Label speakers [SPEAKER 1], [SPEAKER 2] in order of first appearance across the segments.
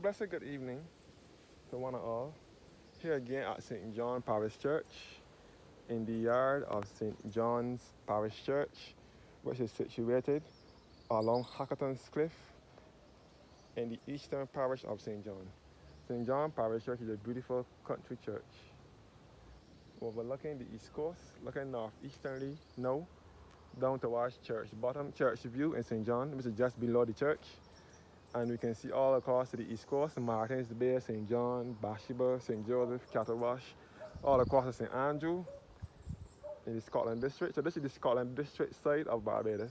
[SPEAKER 1] blessed good evening to one and all. Here again at St. John Parish Church, in the yard of St. John's Parish Church, which is situated along Hackerton's Cliff in the eastern parish of St. John. St. John Parish Church is a beautiful country church overlooking the east coast, looking northeasterly now down towards Church Bottom Church View in St. John, which is just below the church. And we can see all across to the east coast, Martins Bay, St. John, Bathsheba, St. Joseph, Cattlewash, all across to St. Andrew in the Scotland district. So this is the Scotland district side of Barbados.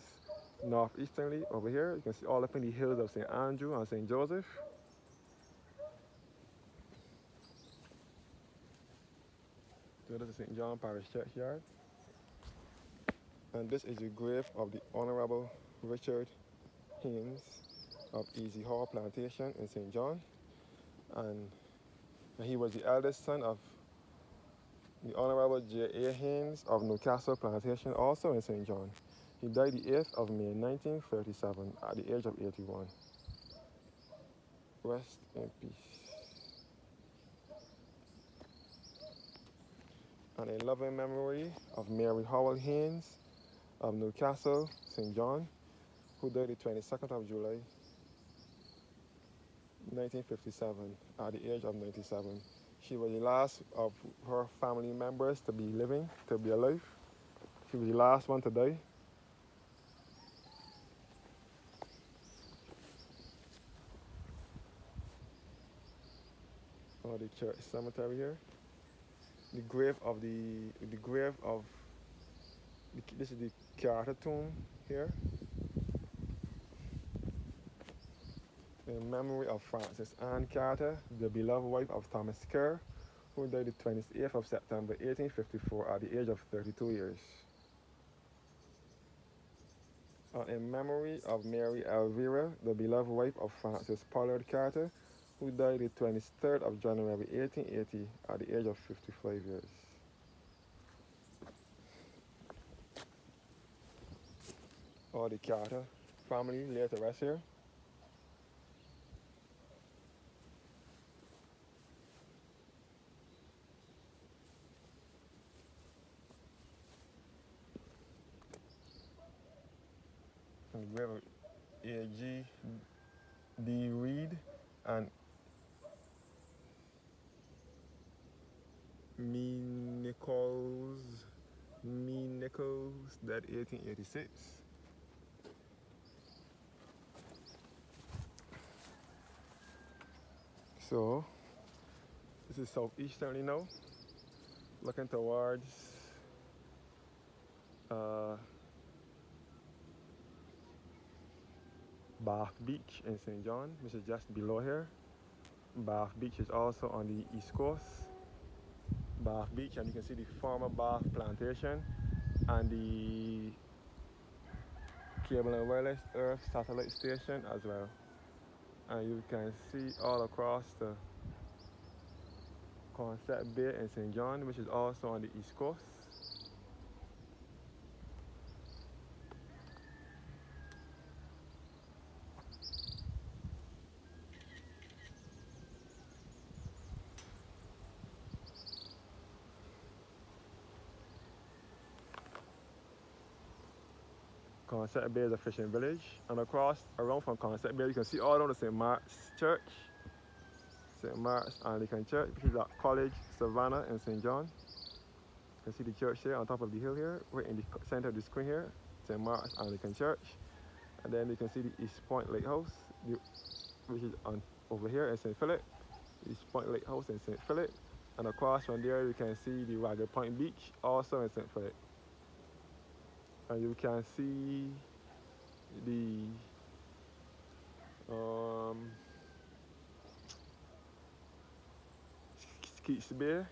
[SPEAKER 1] Northeasterly over here, you can see all up in the hills of St. Andrew and St. Joseph. So this is St. John Parish Churchyard. And this is the grave of the Honorable Richard Haynes of Easy Hall Plantation in St. John. And he was the eldest son of the Honorable J.A. Haynes of Newcastle Plantation, also in St. John. He died the 8th of May 1937 at the age of 81. Rest in peace. And a loving memory of Mary Howell Haynes of Newcastle, St. John, who died the 22nd of July 1957 at the age of 97. She was the last of her family members to be living, to be alive. She was the last one to die. Oh, the church cemetery here. The grave of this is the Carter tomb here. In memory of Frances Ann Carter, the beloved wife of Thomas Kerr, who died the 28th of September 1854 at the age of 32 years. In memory of Mary Elvira, the beloved wife of Francis Pollard Carter, who died the 23rd of January 1880 at the age of 55 years. All the Carter family lay to rest here. And we have A.G. D. Reed and Me Nichols, that 1886. So, this is southeasterly now, looking towards Bath Beach in St. John, which is just below here. Bath Beach is also on the east coast. Bath Beach, and you can see the former Bath plantation and the cable and wireless earth satellite station as well. And you can see all across the Concept Bay in St. John, which is also on the east coast. Concept Bay is a fishing village, and across around from Concept Bay you can see all around the St. Mark's Church, St. Mark's Anglican Church, which is at College Savannah in St. John. You can see the church here on top of the hill here, right in the center of the screen here, St. Mark's Anglican Church. And then you can see the East Point Lighthouse, which is over here in St. Philip, East Point Lighthouse in St. Philip. And across from there you can see the Ragged Point Beach, also in St. Philip. And you can see the Skeets Bay,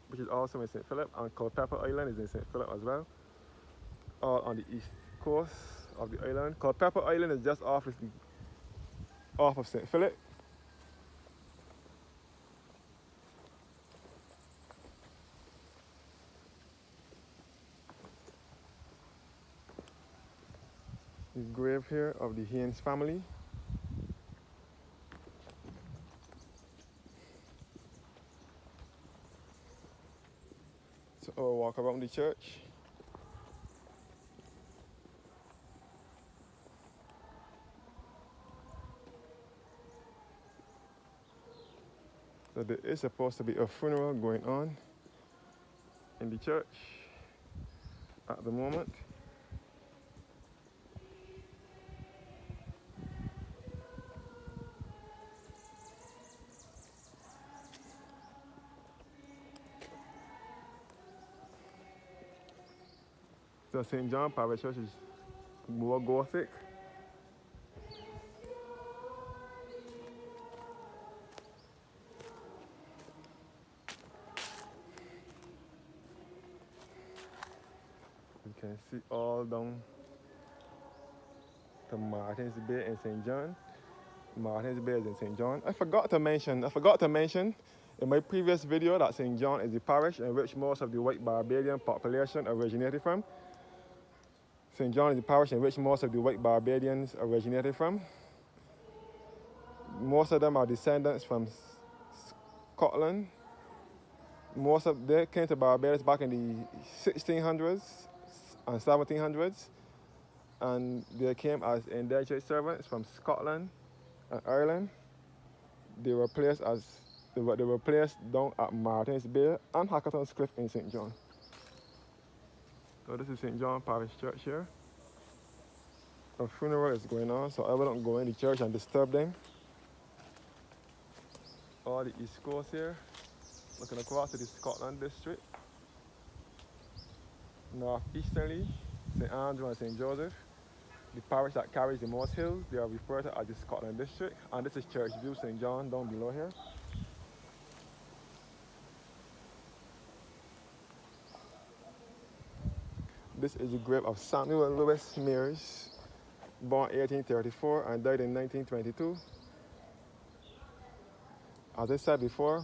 [SPEAKER 1] which is also in St. Philip, and Culpeper Island is in St. Philip as well, all on the east coast of the island. Culpeper Island is just off of St. Philip. The grave here of the Haynes family. around the church. So there is supposed to be a funeral going on in the church at the moment. The St. John Parish Church is more Gothic. You can see all down to Martin's Bay in St. John. Martin's Bay is in St. John. I forgot to mention in my previous video that St. John is the parish in which most of the white Barbadian population originated from. St. John is the parish in which most of the white Barbadians originated from. Most of them are descendants from Scotland. Most of them came to Barbados back in the 1600s and 1700s, and they came as indentured servants from Scotland and Ireland. They were placed down at Martin's Bay and Hackerton's Cliff in St. John. So this is St. John Parish Church here. A funeral is going on, so I will not go in the church and disturb them. All the East Coast here, looking across to the Scotland district. Northeasterly, St. Andrew and St. Joseph. The parish that carries the most hills, they are referred to as the Scotland district. And this is Church View, St. John, down below here. This is the grave of Samuel Lewis Mears, born 1834 and died in 1922. As I said before,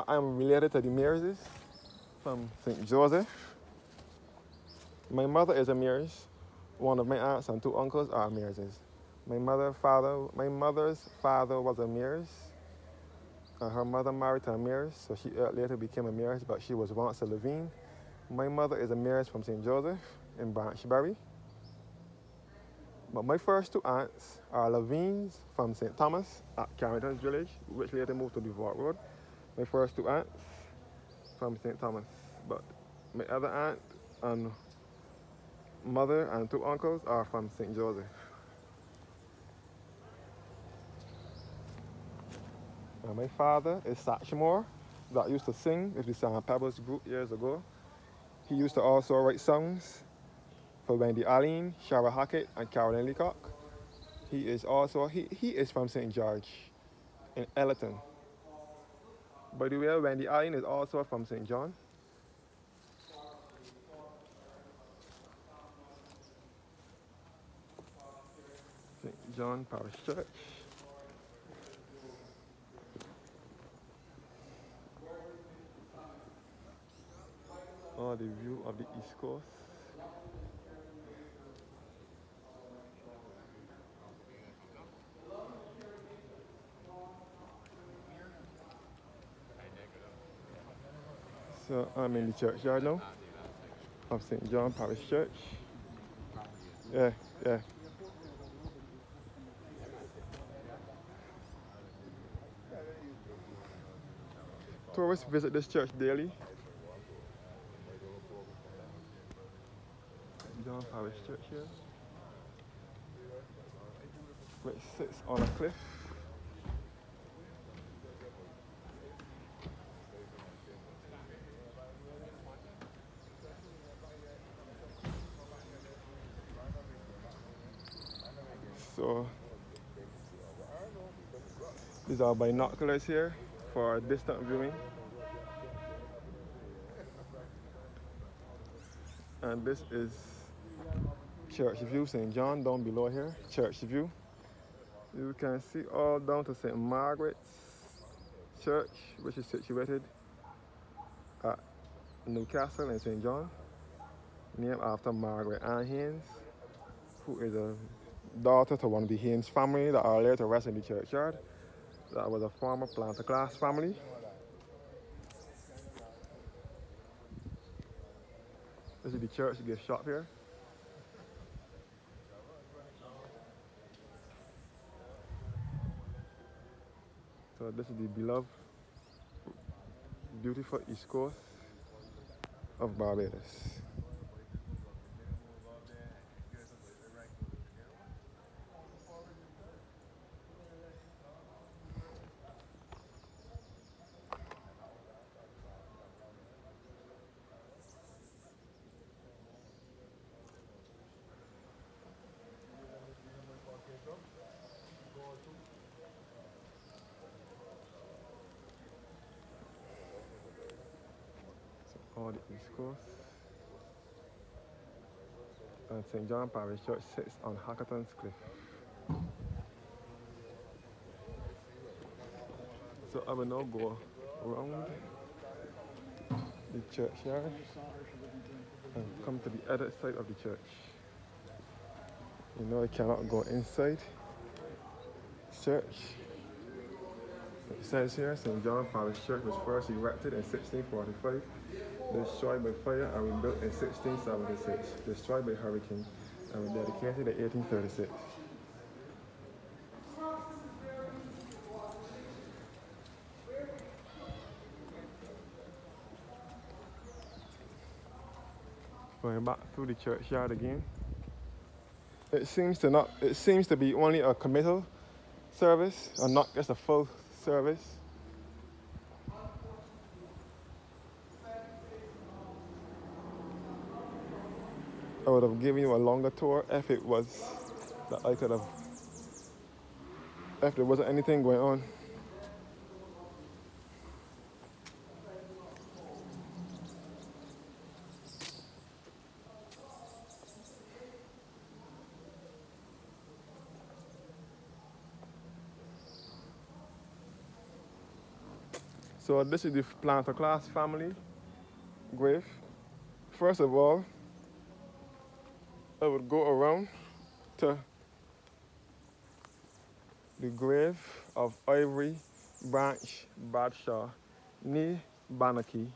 [SPEAKER 1] I'm related to the Mearses from St. Joseph. My mother is a Mears. One of my aunts and two uncles are Mearses. My mother's father was a Mears. Her mother married to a Mears, so she later became a Mears, but she was once a Levine. My mother is a Mears from St. Joseph in Branchbury. But my first two aunts are Levines from St. Thomas at Carrington's Village, which later moved to Devort Road. My first two aunts from St. Thomas. But my other aunt and mother and two uncles are from St. Joseph. And my father is Satchmore, that used to sing with the Sand Pebbles group years ago. He used to also write songs for Wendy Allen, Shara Hackett, and Carolyn Leacock. He is from St. George in Ellerton. By the way, Wendy Allen is also from St. John. St. John Parish Church. Oh, the view of the East Coast. So I'm in the churchyard now of St. John Parish Church. Yeah. Tourists visit this church daily. St. John Parish Church here, which sits on a cliff. So these are binoculars here for distant viewing. And this is Church View, St. John, down below here, Church View. You can see all down to St. Margaret's Church, which is situated at Newcastle in St. John, named after Margaret Ann Haynes, who is a daughter to one of the Haynes family that are later to rest in the churchyard. That was a former planter class family. This is the church gift shop here. So this is the beloved, beautiful East Coast of Barbados. All the East Coast. And St. John Parish Church sits on Hackerton's Cliff. So I will now go around the churchyard and come to the other side of the church. You know I cannot go inside church. It says here, St. John Parish Church was first erected in 1645, destroyed by fire and rebuilt in 1676, destroyed by hurricane and rededicated in 1836. Going back through the churchyard again. It seems to be only a committal service and not just a full service. I would have given you a longer tour if it was that I could have, if there wasn't anything going on. So this is the planter class family grave. First of all, I would go around to the grave of Ivory Branch Bradshaw, nee Banaki.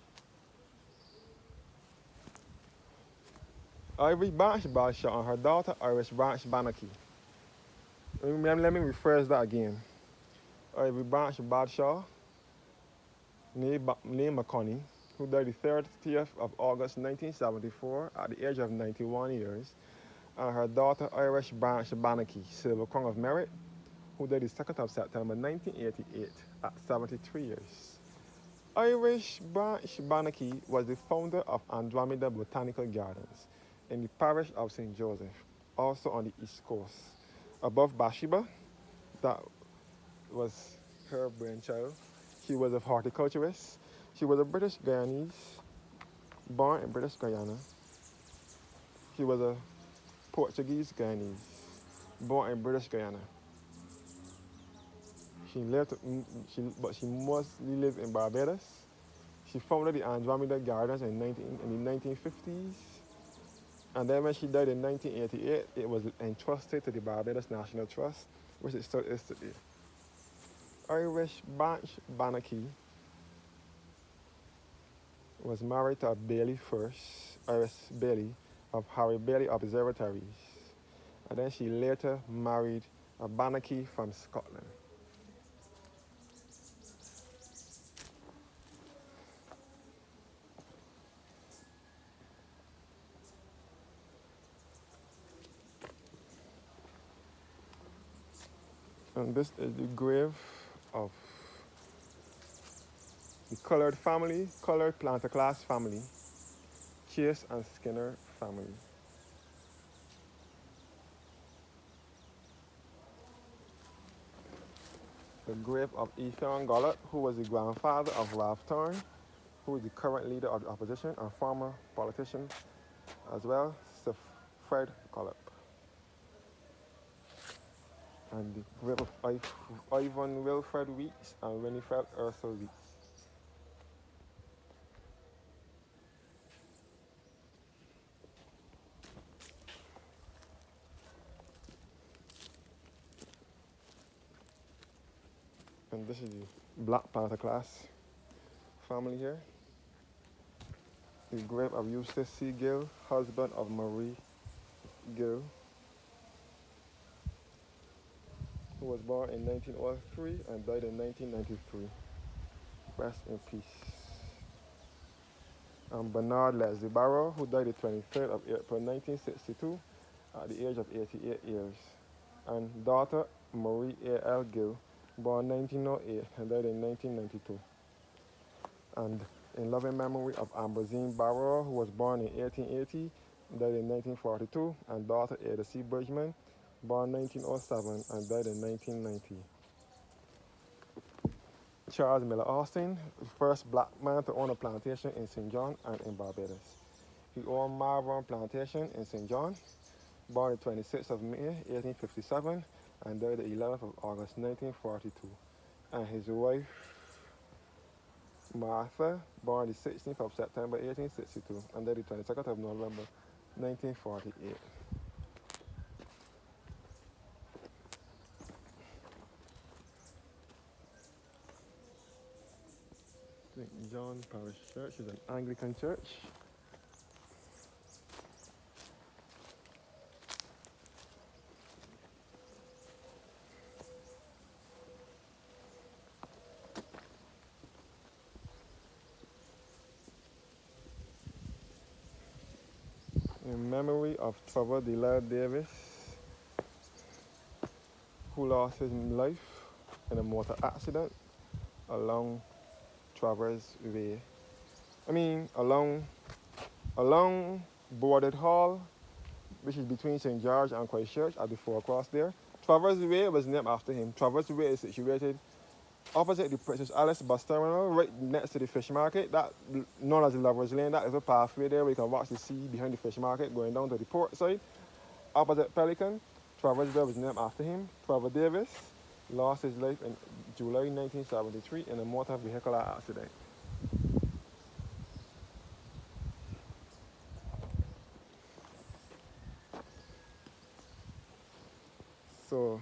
[SPEAKER 1] Ivory Branch Bradshaw and her daughter Iris Branch Banaki. Let me rephrase that again. Ivory Branch Bradshaw, nee McConney, who died the 30th of August 1974 at the age of 91 years, and her daughter Iris Branch Banaki, Silver Crown of Merit, who died the 2nd of September 1988 at 73 years. Irish Branch Banaki was the founder of Andromeda Botanical Gardens in the parish of St. Joseph, also on the East Coast. Above Bathsheba, that was her brainchild. She was a horticulturist. She was a British Guyanese, born in British Guyana. She was a Portuguese Guyanese, born in British Guyana. But she mostly lived in Barbados. She founded the Andromeda Gardens in the 1950s. And then when she died in 1988, it was entrusted to the Barbados National Trust, which it still is today. Irish Branch Banaki was married to a Bailey first, Iris Bailey, of Harry Bailey Observatories. And then she later married a Banaki from Scotland. And this is the grave of the colored family, colored planter class family, Chase and Skinner family. The grave of Ethan Gollop, who was the grandfather of Ralph Thorne, who is the current leader of the opposition and former politician as well, Sir Fred Gollop. And the grave of Ivan Wilfred Weeks and Winifred Ursula Weeks. And this is the Black Panther class family here. The grave of Eustace C. Gill, husband of Marie Gill, who was born in 1903 and died in 1993. Rest in peace. Bernard Leslie Barrow, who died the 23rd of April 1962 at the age of 88 years. And daughter Marie A. L. Gill, born 1908 and died in 1992. And in loving memory of Ambrosine Barrow, who was born in 1880 and died in 1942, and daughter Ada C. Bridgman, born 1907 and died in 1990. Charles Miller Austin, the first black man to own a plantation in St. John and in Barbados. He owned Marlborough Plantation in St. John, born the 26th of May, 1857, and died the 11th of August, 1942. And his wife, Martha, born the 16th of September, 1862, and died the 22nd of November, 1948. St. John Parish Church is an Anglican church. In memory of Trevor Delisle Davis, who lost his life in a motor accident along Travers Way. Along Boarded Hall, which is between St. George and Christchurch at the forecross there. Travers Way was named after him. Travers Way is situated opposite the Princess Alice bus terminal, right next to the fish market, that known as the Lover's Lane. That is a pathway there where you can watch the sea behind the fish market going down to the port side. Opposite Pelican, Travers Way was named after him. Trevor Davis lost his life in July 1973 in a motor vehicular accident. So,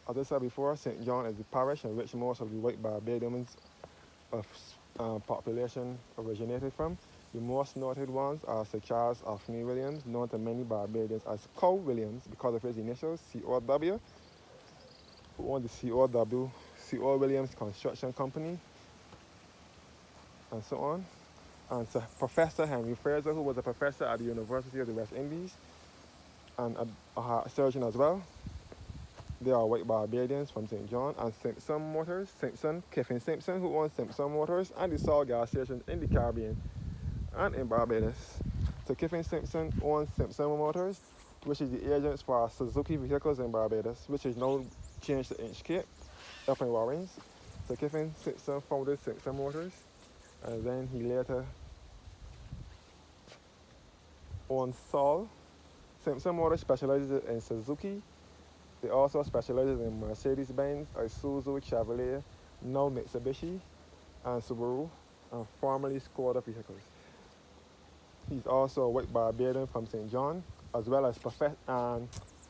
[SPEAKER 1] as I said before, St. John is the parish in which most of the white Barbadians of population originated from. The most noted ones are Sir Charles Anthony Williams, known to many Barbadians as Cow Williams because of his initials, C.O.W., who owned the C.O. Williams Construction Company, and so on. And Sir Professor Henry Fraser, who was a professor at the University of the West Indies and a surgeon as well. They are white Barbadians from St. John. And Simpson Motors, Kiffin Simpson, who owns Simpson Motors and the Saul gas stations in the Caribbean and in Barbados. So Kiffin Simpson owns Simpson Motors, which is the agents for Suzuki vehicles in Barbados, which is now changed to Inchcape up in Warrens. So Kiffin Simpson founded Simpson Motors, and then he later owned Saul. Simpson Motors specializes in Suzuki. They also specializes in Mercedes-Benz, Isuzu, Chevrolet, now Mitsubishi, and Subaru, and formerly Skoda vehicles. He's also a white Barbadian from St. John, as well as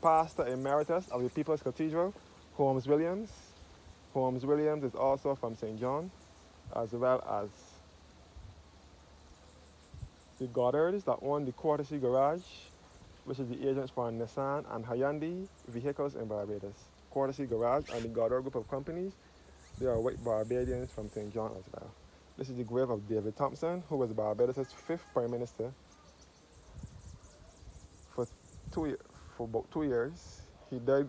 [SPEAKER 1] Pastor Emeritus of the People's Cathedral, Holmes Williams. Holmes Williams is also from St. John, as well as the Goddards that own the Courtesy Garage, which is the agents for Nissan and Hyundai vehicles in Barbados. Courtesy Garage and the Goddard group of companies, they are white Barbadians from St. John as well. This is the grave of David Thompson, who was Barbados' 5th Prime Minister for about 2 years. He died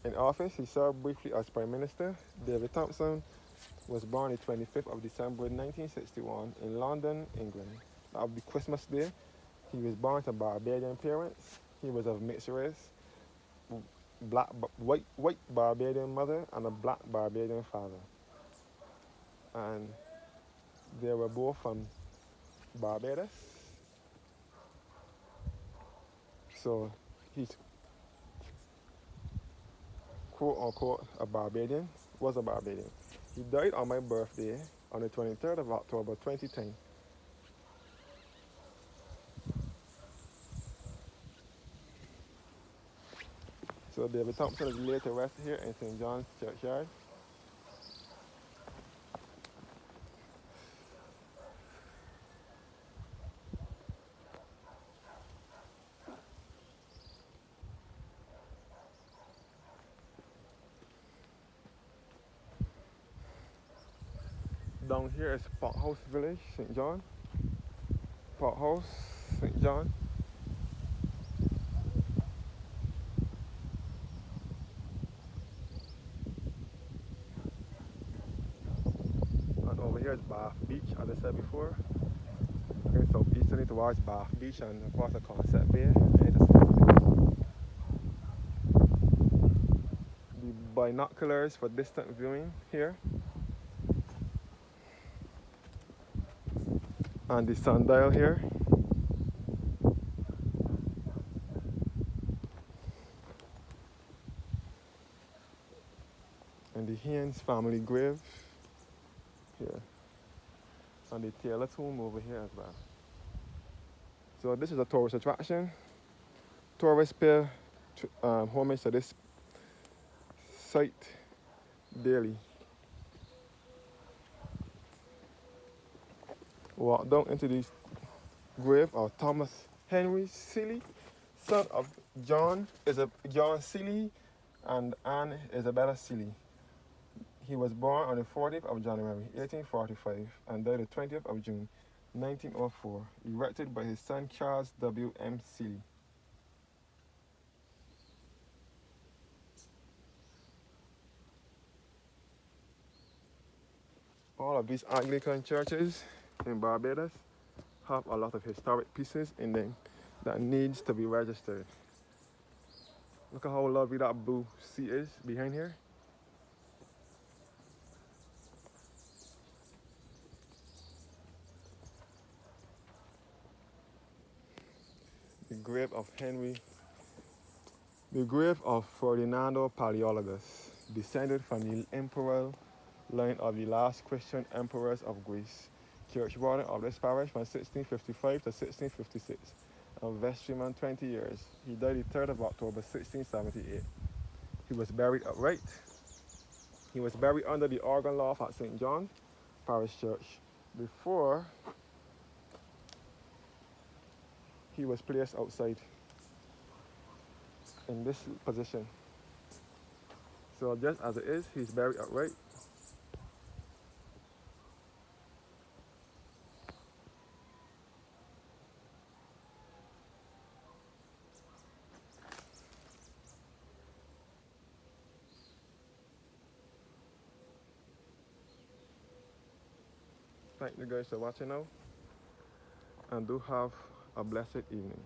[SPEAKER 1] in office. He served briefly as Prime Minister. David Thompson was born the 25th of December 1961 in London, England. That would be Christmas Day. He was born to Barbadian parents. He was of mixed race, white Barbadian mother and a black Barbadian father. And they were both from Barbados. So he's quote unquote a Barbadian, was a Barbadian. He died on my birthday on the 23rd of October 2010. So David Thompson is laid to rest here in St. John's Churchyard. Down here is Park House Village, St. John. Park House, St. John. And over here is Bath Beach, as I said before. Going southeasterly towards Bath Beach and across the Concept Bay. The binoculars for distant viewing here. And the sundial here. And the Haynes family grave here. And the Taylor tomb over here as well. So this is a tourist attraction. Tourists pay homage to this site daily. Walk down into the grave of Thomas Henry Seeley, son of John Seeley and Anne Isabella Seeley. He was born on the 40th of January 1845 and died the 20th of June 1904, erected by his son Charles W. M. Seeley. All of these Anglican churches in Barbados have a lot of historic pieces in them that needs to be registered. Look at how lovely that blue sea is behind here. The grave of Ferdinando Palaeologus, descended from the imperial line of the last Christian emperors of Greece. Church warden of this parish from 1655 to 1656, and vestryman 20 years. He died the 3rd of October 1678. He was buried upright. He was buried under the organ loft at St. John Parish Church before he was placed outside in this position. So just as it is, he's buried upright. Thank you guys for watching now, and do have a blessed evening.